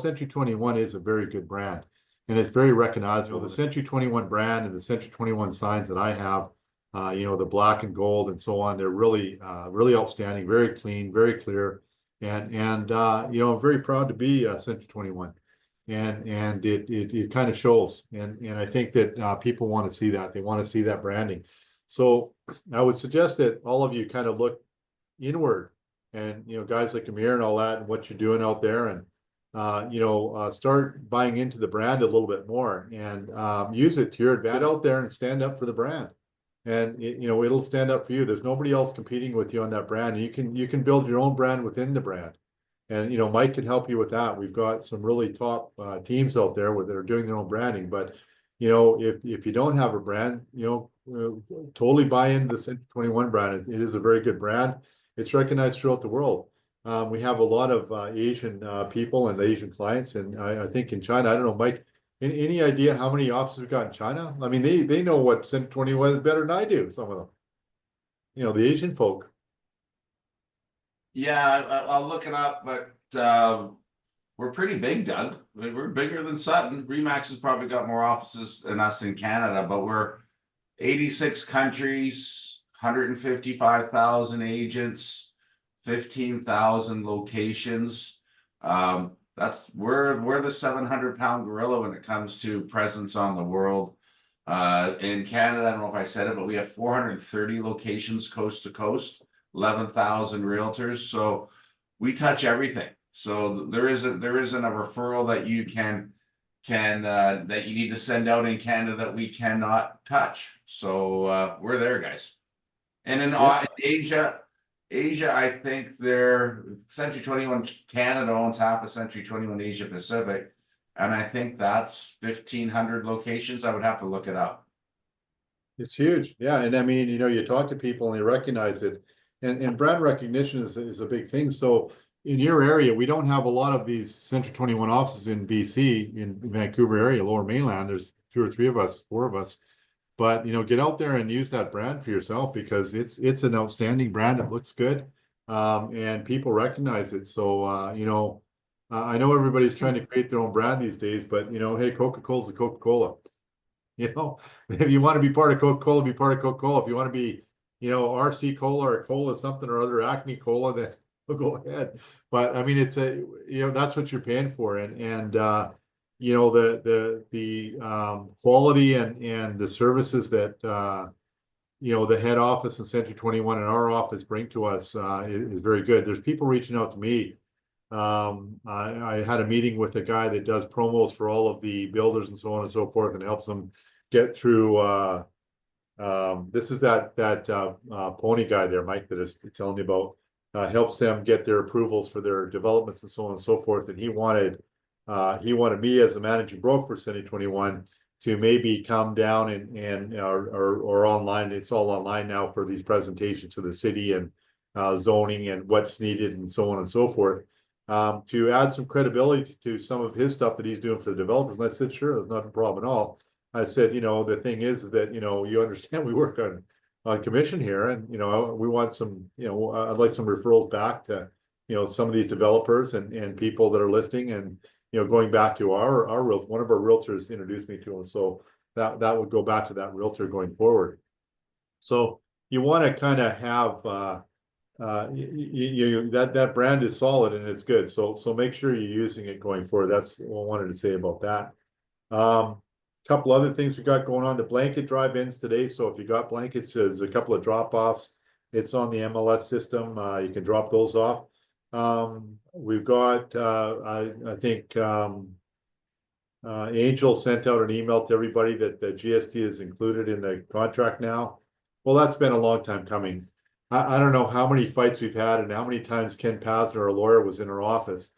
Century 21 is a very good brand, and it's very recognizable. The Century 21 brand and the Century 21 signs that I have, the black and gold and so on, they're really, really outstanding, very clean, very clear, and I'm very proud to be Century 21, and it kind of shows, and I think that people want to see that. They want to see that branding. So I would suggest that all of you kind of look inward, and guys like Amir and all that, and what you're doing out there, and start buying into the brand a little bit more, and use it to your advantage. Get out there and stand up for the brand, and it'll stand up for you. There's nobody else competing with you on that brand. You can build your own brand within the brand, and Mike can help you with that. We've got some really top teams out there that are doing their own branding. But if you don't have a brand, totally buy into the Century 21 brand. It is a very good brand. It's recognized throughout the world. We have a lot of Asian people and Asian clients, and I think in China, I don't know, Mike, any idea how many offices we've got in China? I mean, they know what Century 21 is better than I do, some of them. The Asian folk. Yeah, I'll look it up, but we're pretty big, Doug. We're bigger than Sutton. RE/MAX has probably got more offices than us in Canada, but we're 86 countries, 155,000 agents, 15,000 locations. We're the 700-pound gorilla when it comes to presence on the world. In Canada, I don't know if I said it, but we have 430 locations coast to coast, 11,000 realtors. So we touch everything. So there isn't a referral that you can that you need to send out in Canada that we cannot touch. So we're there, guys. And in Asia, I think Century 21 Canada owns half of Century 21 Asia Pacific, and I think that's 1,500 locations. I would have to look it up. It's huge, yeah. And I mean, you talk to people and they recognize it, and brand recognition is a big thing. So in your area, we don't have a lot of these Century 21 offices in BC, in Vancouver area, Lower Mainland. There's 2 or 3 of us, 4 of us. But get out there and use that brand for yourself, because it's an outstanding brand. It looks good, and people recognize it. So I know everybody's trying to create their own brand these days, but hey, Coca-Cola's the Coca-Cola. If you want to be part of Coca-Cola, be part of Coca-Cola. If you want to be RC Cola or Cola something or other, Acme Cola, then we'll go ahead. But I mean, it's that's what you're paying for, and the quality and the services that the head office in Century 21 and our office bring to us is very good. There's people reaching out to me. I had a meeting with a guy that does promos for all of the builders and so on and so forth, and helps them get through. This is that Pony guy there, Mike, that is telling you about. Helps them get their approvals for their developments and so on and so forth. And he wanted me as a managing broker for Century 21 to maybe come down and or online. It's all online now for these presentations to the city and zoning and what's needed and so on and so forth, to add some credibility to some of his stuff that he's doing for the developers. And I said, sure, that's not a problem at all. I said, the thing is that, you understand we work on commission here, and we want some, I'd like some referrals back to some of these developers and people that are listing, and going back to our one of our realtors introduced me to him, so that would go back to that realtor going forward. So you want to kind of have that brand is solid and it's good, so make sure you're using it going forward. That's what I wanted to say about that. Couple other things we got going on. The blanket drive-ins today. So if you got blankets, there's a couple of drop-offs. It's on the MLS system. You can drop those off. We've got, I think, Angel sent out an email to everybody that the GST is included in the contract now. Well, that's been a long time coming. I don't know how many fights we've had and how many times Ken Pasner, our lawyer, was in our office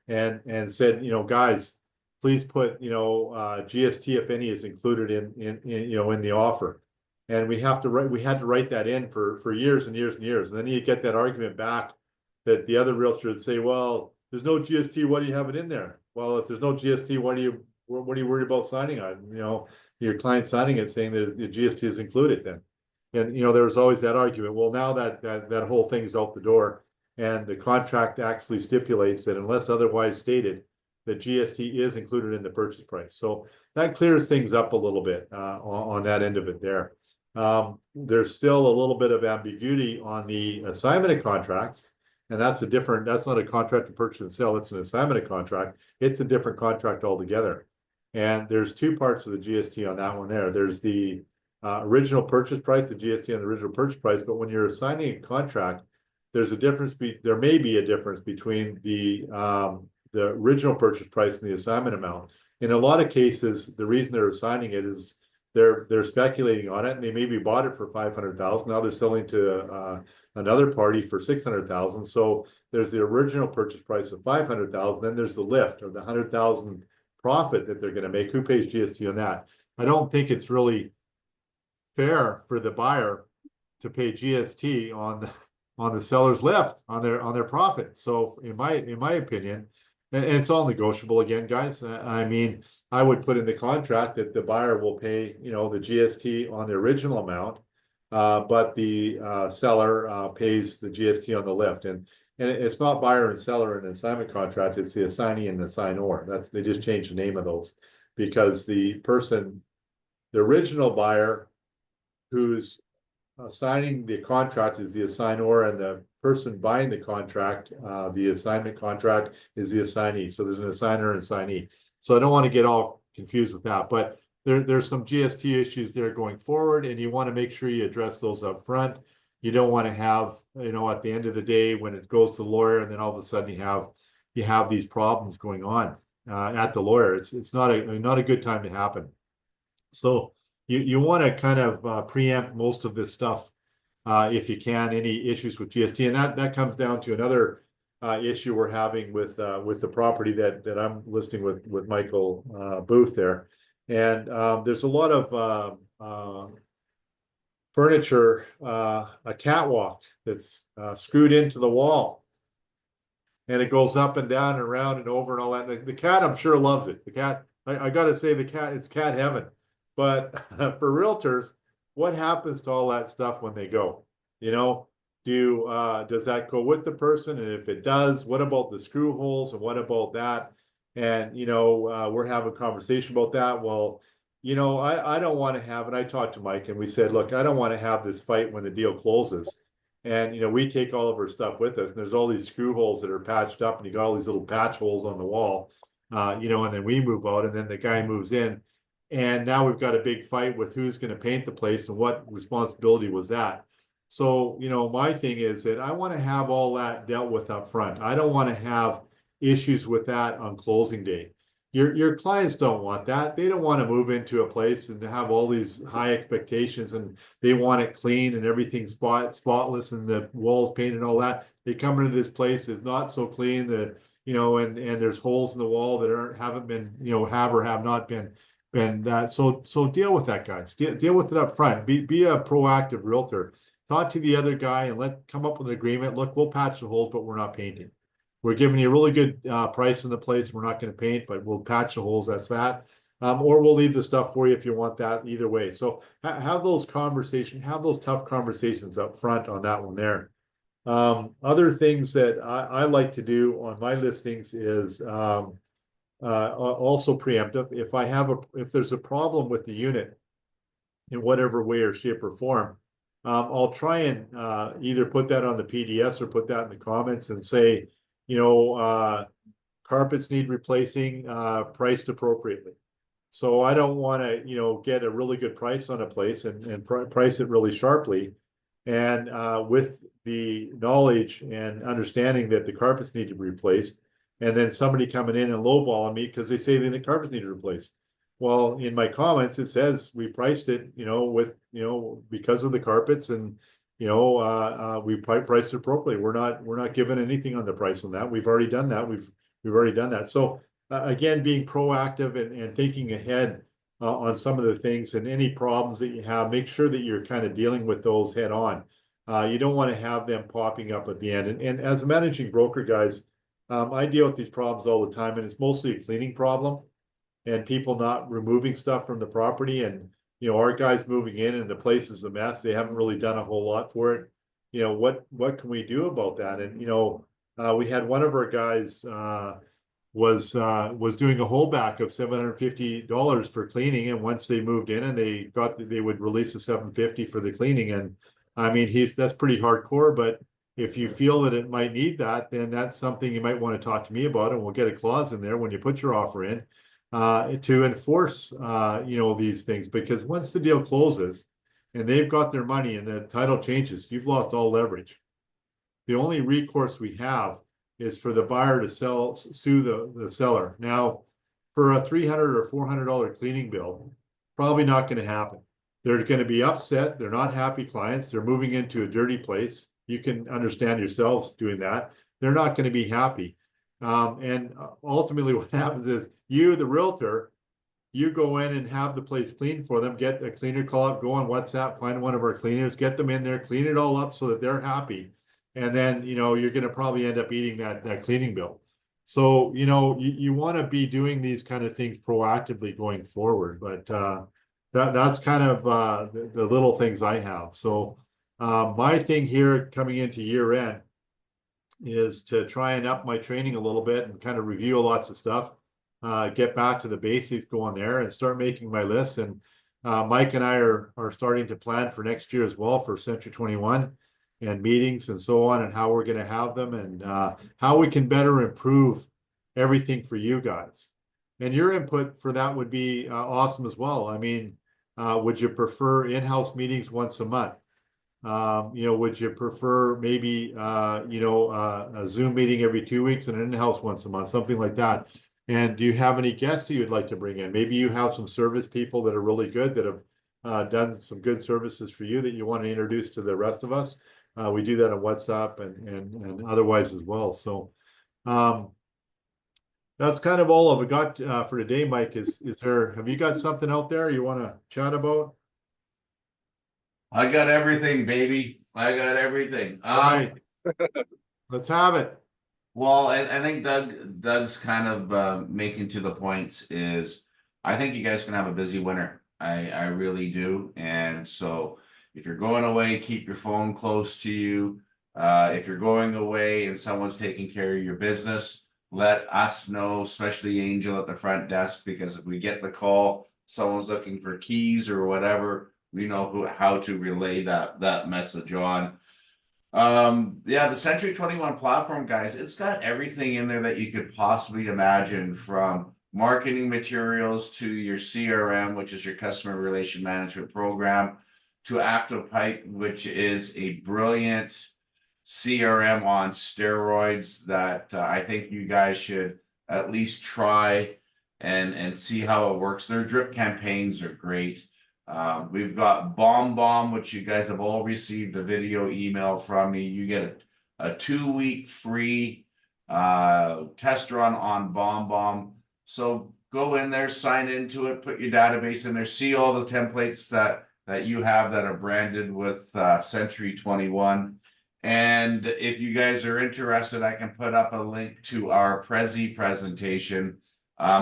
and said, guys, please put, GST, if any, is included in the offer. And we had to write that in for years and years and years. And then you get that argument back that the other realtor would say, well, there's no GST, why do you have it in there? Well, if there's no GST, what are you worried about signing on? Your client signing it saying that the GST is included then. And, there was always that argument. Well, now that whole thing is out the door, and the contract actually stipulates that unless otherwise stated, the GST is included in the purchase price. So that clears things up a little bit on that end of it there. There's still a little bit of ambiguity on the assignment of contracts, and that's not a contract to purchase and sell, it's an assignment of contract. It's a different contract altogether. And there's two parts of the GST on that one there. There's the original purchase price, the GST on the original purchase price, but when you're assigning a contract, there's a difference. There may be a difference between the original purchase price and the assignment amount. In a lot of cases, the reason they're assigning it is they're speculating on it, and they maybe bought it for 500,000. Now they're selling to another party for 600,000. So there's the original purchase price of 500,000. Then there's the lift of the 100,000 profit that they're going to make. Who pays GST on that? I don't think it's really fair for the buyer to pay GST on the seller's lift on their profit. So in my opinion, and it's all negotiable again, guys. I mean, I would put in the contract that the buyer will pay, the GST on the original amount, but the seller pays the GST on the lift. And it's not buyer and seller in an assignment contract, it's the assignee and the assignor. They just changed the name of those because the original buyer who's signing the contract is the assignor, and the person buying the contract, the assignment contract, is the assignee. So there's an assigner and assignee. So I don't want to get all confused with that, but there's some GST issues there going forward, and you want to make sure you address those up front. You don't want to have, at the end of the day when it goes to the lawyer, and then all of a sudden you have these problems going on at the lawyer. It's not a good time to happen. So you want to kind of preempt most of this stuff if you can, any issues with GST. And that comes down to another issue we're having with the property that I'm listing with Michael Booth there. And there's a lot of furniture, a catwalk that's screwed into the wall. And it goes up and down and around and over and all that. And the cat, I'm sure, loves it. The cat, I got to say, it's cat heaven. But for realtors, what happens to all that stuff when they go? Does that go with the person? And if it does, what about the screw holes and what about that? And we're having a conversation about that. Well, I don't want to have, and I talked to Mike and we said, look, I don't want to have this fight when the deal closes. And we take all of our stuff with us, and there's all these screw holes that are patched up, and you got all these little patch holes on the wall, and then we move out, and then the guy moves in. And now we've got a big fight with who's going to paint the place and what responsibility was that. So, my thing is that I want to have all that dealt with up front. I don't want to have issues with that on closing day. Your clients don't want that. They don't want to move into a place and have all these high expectations, and they want it clean and everything spotless and the walls painted and all that. They come into this place, it's not so clean, and there's holes in the wall that haven't been, have or have not been. And so deal with that, guys. Deal with it up front. Be a proactive realtor. Talk to the other guy and come up with an agreement. Look, we'll patch the holes, but we're not painting. We're giving you a really good price in the place. We're not going to paint, but we'll patch the holes. That's that. Or we'll leave the stuff for you if you want that. Either way. So have those conversations. Have those tough conversations up front on that one there. Other things that I like to do on my listings is also preemptive. If there's a problem with the unit in whatever way or shape or form, I'll try and either put that on the PDS or put that in the comments and say, carpets need replacing, priced appropriately. So I don't want to, get a really good price on a place and price it really sharply. And with the knowledge and understanding that the carpets need to be replaced, and then somebody coming in and lowballing me because they say that the carpets need to replace. Well, in my comments, it says we priced it, because of the carpets, and we priced it appropriately. We're not giving anything on the price on that. We've already done that. We've already done that. So again, being proactive and thinking ahead on some of the things and any problems that you have, make sure that you're kind of dealing with those head on. You don't want to have them popping up at the end. And as a managing broker, guys, I deal with these problems all the time, and it's mostly a cleaning problem and people not removing stuff from the property. And, our guys moving in and the place is a mess. They haven't really done a whole lot for it. What can we do about that? And, we had one of our guys was doing a holdback of $750 for cleaning, and once they moved in and they would release the $750 for the cleaning. And I mean, that's pretty hardcore, but if you feel that it might need that, then that's something you might want to talk to me about, and we'll get a clause in there when you put your offer in to enforce these things, because once the deal closes and they've got their money and the title changes, you've lost all leverage. The only recourse we have is for the buyer to sue the seller. Now, for a $300 or $400 cleaning bill, probably not going to happen. They're going to be upset. They're not happy clients. They're moving into a dirty place. You can understand yourselves doing that. They're not going to be happy. And ultimately what happens is you, the realtor, you go in and have the place cleaned for them, get a cleaner call up, go on WhatsApp, find one of our cleaners, get them in there, clean it all up so that they're happy. And then, you're going to probably end up eating that cleaning bill. So, you want to be doing these kind of things proactively going forward. But that's kind of the little things I have. So my thing here coming into year end is to try and up my training a little bit and kind of review lots of stuff, get back to the basics, go on there and start making my list. And Mike and I are starting to plan for next year as well for Century 21 and meetings and so on, and how we're going to have them, and how we can better improve everything for you guys. And your input for that would be awesome as well. I mean, would you prefer in-house meetings once a month? Would you prefer maybe, a Zoom meeting every 2 weeks and an in-house once a month, something like that? And do you have any guests that you'd like to bring in? Maybe you have some service people that are really good, that have done some good services for you that you want to introduce to the rest of us. We do that on WhatsApp and otherwise as well. So that's kind of all I've got for today, Mike. Have you got something out there you want to chat about? I got everything, baby. I got everything. All right. Let's have it. Well, I think Doug's kind of making to the points is, I think you guys can have a busy winter. I really do. And so if you're going away, keep your phone close to you. If you're going away and someone's taking care of your business, let us know, especially Angel at the front desk, because if we get the call, someone's looking for keys or whatever, we know how to relay that message on. Yeah, the Century 21 platform, guys, it's got everything in there that you could possibly imagine, from marketing materials to your CRM, which is your customer relation management program, to ActivePipe, which is a brilliant CRM on steroids that I think you guys should at least try and see how it works. Their drip campaigns are great. We've got Bomb, which you guys have all received a video email from me. You get a 2-week free test run on Bomb. So go in there, sign into it, put your database in there, see all the templates that you have that are branded with Century 21. And if you guys are interested, I can put up a link to our Prezi presentation.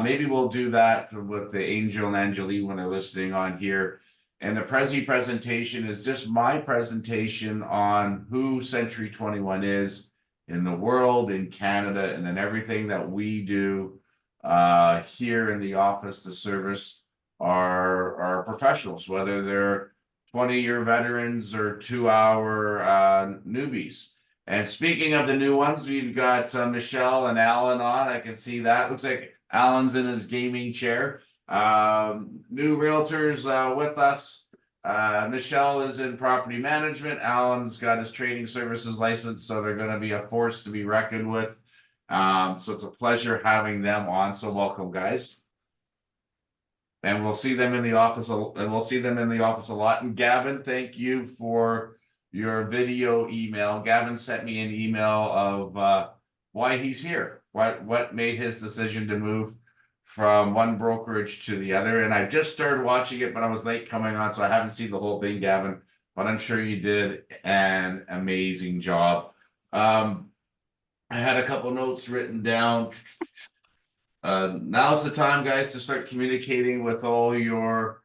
Maybe we'll do that with the Angel and Angelie when they're listening on here. And the Prezi presentation is just my presentation on who Century 21 is in the world, in Canada, and then everything that we do here in the office to service our professionals, whether they're 20-year veterans or 2-hour newbies. And speaking of the new ones, we've got Michelle and Alan on. I can see that. Looks like Alan's in his gaming chair. New realtors with us. Michelle is in property management. Alan's got his trading services license, so they're going to be a force to be reckoned with. So it's a pleasure having them on. So welcome, guys. And we'll see them in the office, a lot. And Gavin, thank you for your video email. Gavin sent me an email of why he's here, what made his decision to move from one brokerage to the other. And I just started watching it, but I was late coming on, so I haven't seen the whole thing, Gavin. But I'm sure you did an amazing job. I had a couple notes written down. Now's the time, guys, to start communicating with all your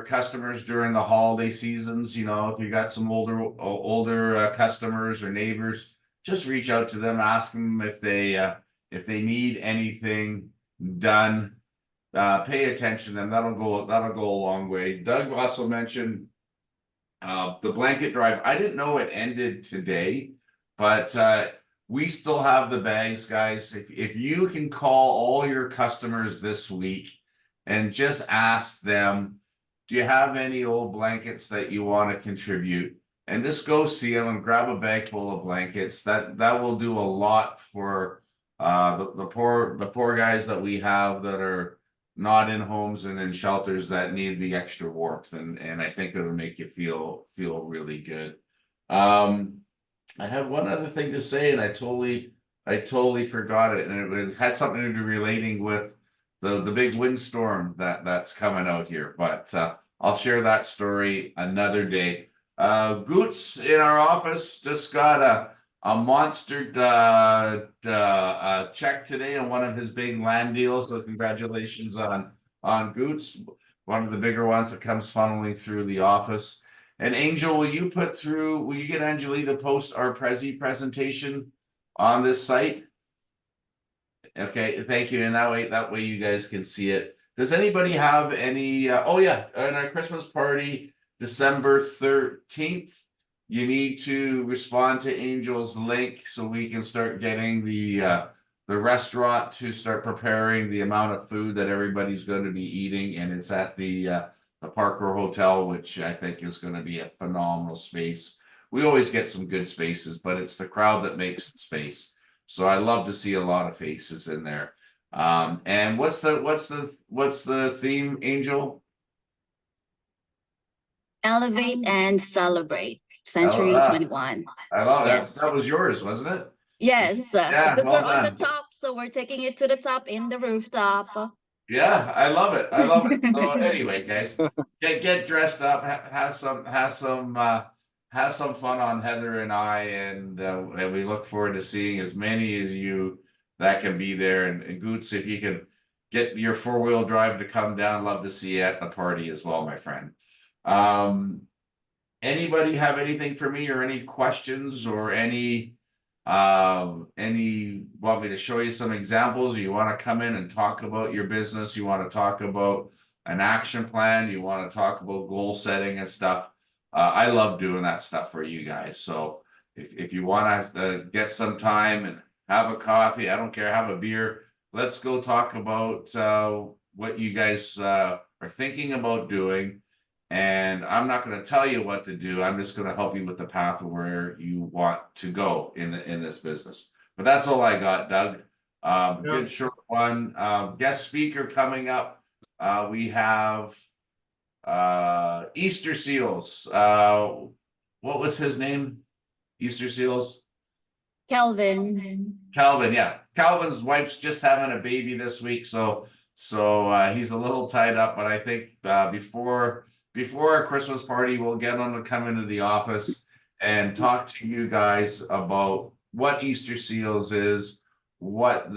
customers during the holiday seasons. You know, if you got some older customers or neighbors, just reach out to them, ask them if they If they need anything done, pay attention to them. That'll go a long way. Doug also mentioned the blanket drive. I didn't know it ended today, but we still have the bags, guys. If you can call all your customers this week and just ask them, do you have any old blankets that you want to contribute? And just go see them and grab a bag full of blankets. That will do a lot for the poor guys that we have that are not in homes and in shelters that need the extra warmth, and I think it'll make you feel really good. I had one other thing to say, and I totally forgot it, and it had something to do relating with the big windstorm that's coming out here, but I'll share that story another day. Goots in our office just got a monster check today on one of his big land deals. So congratulations on Goots, one of the bigger ones that comes funneling through the office. And Angel, will you get Angelie to post our Prezi presentation on this site? Okay, thank you. And that way you guys can see it. Does anybody have any? Oh yeah, in our Christmas party, December 13th. You need to respond to Angel's link so we can start getting the restaurant to start preparing the amount of food that everybody's going to be eating, and it's at the Parker Hotel, which I think is going to be a phenomenal space. We always get some good spaces, but it's the crowd that makes the space. So I love to see a lot of faces in there. And what's the theme, Angel? Elevate and celebrate. Century 21. I love it. Yes. That was yours, wasn't it? Yes, Yeah, because well we're on the done. top, so we're taking it to the top in the rooftop. Yeah, I love it. I love it. So anyway, guys, get dressed up, have some fun on Heather and I, and we look forward to seeing as many as you that can be there. And Goots, if you can get your 4-wheel drive to come down, love to see you at the party as well, my friend. Anybody have anything for me or any questions or any want me to show you some examples, or you want to come in and talk about your business, you want to talk about an action plan, you want to talk about goal setting and stuff. I love doing that stuff for you guys. So if you want to get some time and have a coffee, I don't care, have a beer, let's go talk about what you guys are thinking about doing. And I'm not going to tell you what to do. I'm just going to help you with the path of where you want to go in this business. But that's all I got, Doug. Good short one. Guest speaker coming up. We have Easter Seals. What was his name? Easter Seals? Kelvin. Calvin, yeah. Calvin's wife's just having a baby this week, so he's a little tied up. But I think before our Christmas party, we'll get him to come into the office and talk to you guys about what Easter Seals is, what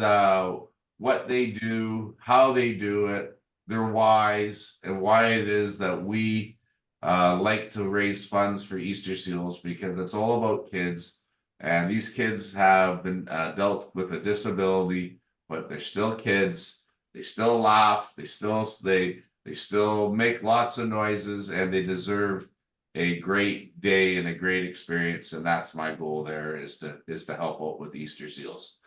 they do, how they do it, their whys, and why it is that we like to raise funds for Easter Seals, because it's all about kids. And these kids have been dealt with a disability, but they're still kids. They still laugh. They still make lots of noises, and they deserve a great day and a great experience. And that's my goal there, is to help out with Easter Seals.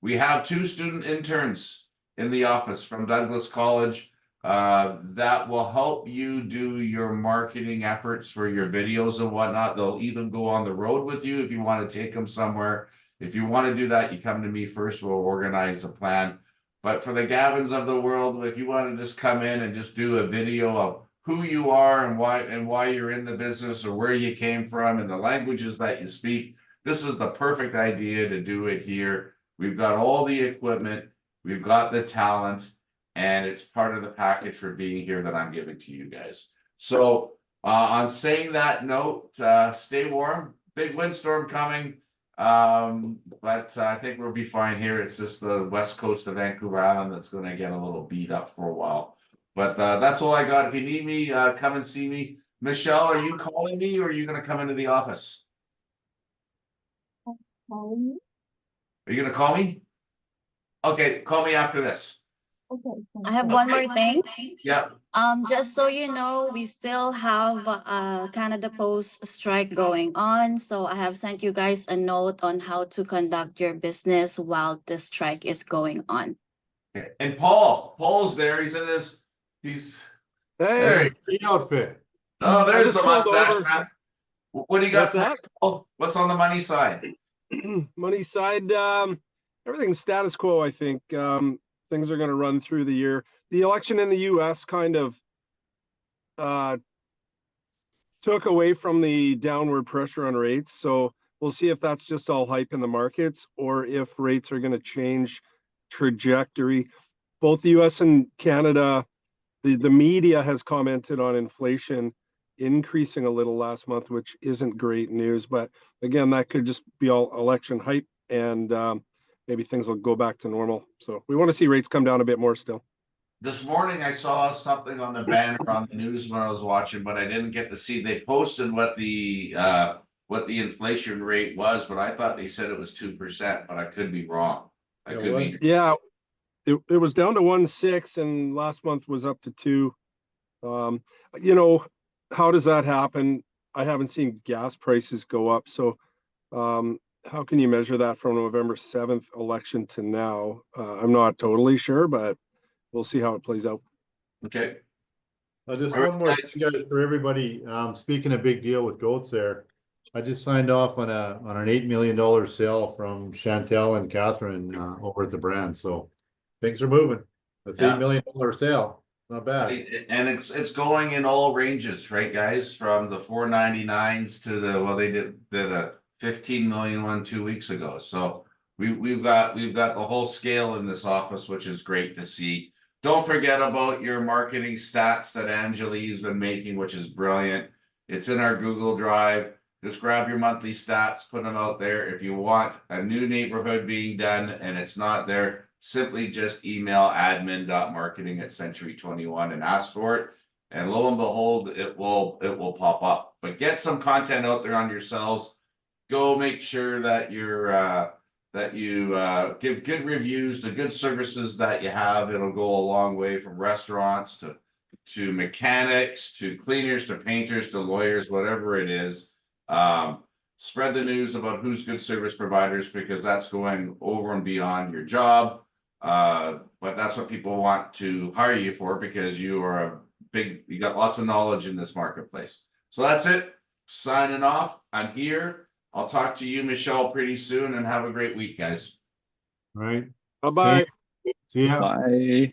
We have 2 student interns in the office from Douglas College that will help you do your marketing efforts for your videos and whatnot. They'll even go on the road with you if you want to take them somewhere. If you want to do that, you come to me first. We'll organize a plan. But for the Gavins of the world, if you want to just come in and just do a video of who you are and why you're in the business, or where you came from and the languages that you speak, this is the perfect idea to do it here. We've got all the equipment, we've got the talent, and it's part of the package for being here that I'm giving to you guys. So on saying that note, stay warm. Big windstorm coming. But I think we'll be fine here. It's just the west coast of Vancouver Island that's going to get a little beat up for a while. But that's all I got. If you need me, come and see me. Michelle, are you calling me, or are you going to come into the office? Are you gonna call me? Okay, call me after this. I have one more thing. Yeah. Just so you know, we still have Canada Post strike going on. So I have sent you guys a note on how to conduct your business while the strike is going on. Okay. And Paul's there. He's in his. He's there. Hey, Green outfit. Oh, I there's just the pulled mustache over. man. What do you got? What's that? Paul? What's on the money side? Money side, everything's status quo, I think. Things are going to run through the year. The election in the US kind of took away from the downward pressure on rates. So we'll see if that's just all hype in the markets or if rates are going to change trajectory. Both the US and Canada, the media has commented on inflation increasing a little last month, which isn't great news. But again, that could just be all election hype, and maybe things will go back to normal. So we want to see rates come down a bit more still. This morning I saw something on the banner on the news when I was watching, but I didn't get to see. They posted what the inflation rate was, but I thought they said it was 2%, but I could be wrong. I It could was. be. Yeah, it was down to 1.6, and last month was up to 2. You know, how does that happen? I haven't seen gas prices go up, so how can you measure that from November 7th election to now? I'm not totally sure, but we'll see how it plays out. Okay. Just All right, one more guys. thing, guys, for everybody. Speaking of big deal with goats there, I just signed off on an $8 million sale from Chantel and Catherine over at the brand. So things are moving. That's Yeah. $8 million sale. Not bad. And it's going in all ranges, right, guys? From the 499s to the, well, they did a 15 million one 2 weeks ago. So we've got the whole scale in this office, which is great to see. Don't forget about your marketing stats that Angelique's been making, which is brilliant. It's in our Google Drive. Just grab your monthly stats, put them out there. If you want a new neighborhood being done and it's not there, simply just email admin.marketing@century21 and ask for it. And lo and behold, it will pop up. But get some content out there on yourselves. Go make sure that you give good reviews to good services that you have. It'll go a long way, from restaurants to mechanics to cleaners to painters to lawyers, whatever it is. Spread the news about who's good service providers, because that's going over and beyond your job. But that's what people want to hire you for, because you are you got lots of knowledge in this marketplace. So that's it. Signing off. I'm here. I'll talk to you, Michelle, pretty soon, and have a great week, guys. All right. Bye-bye. See ya. Bye.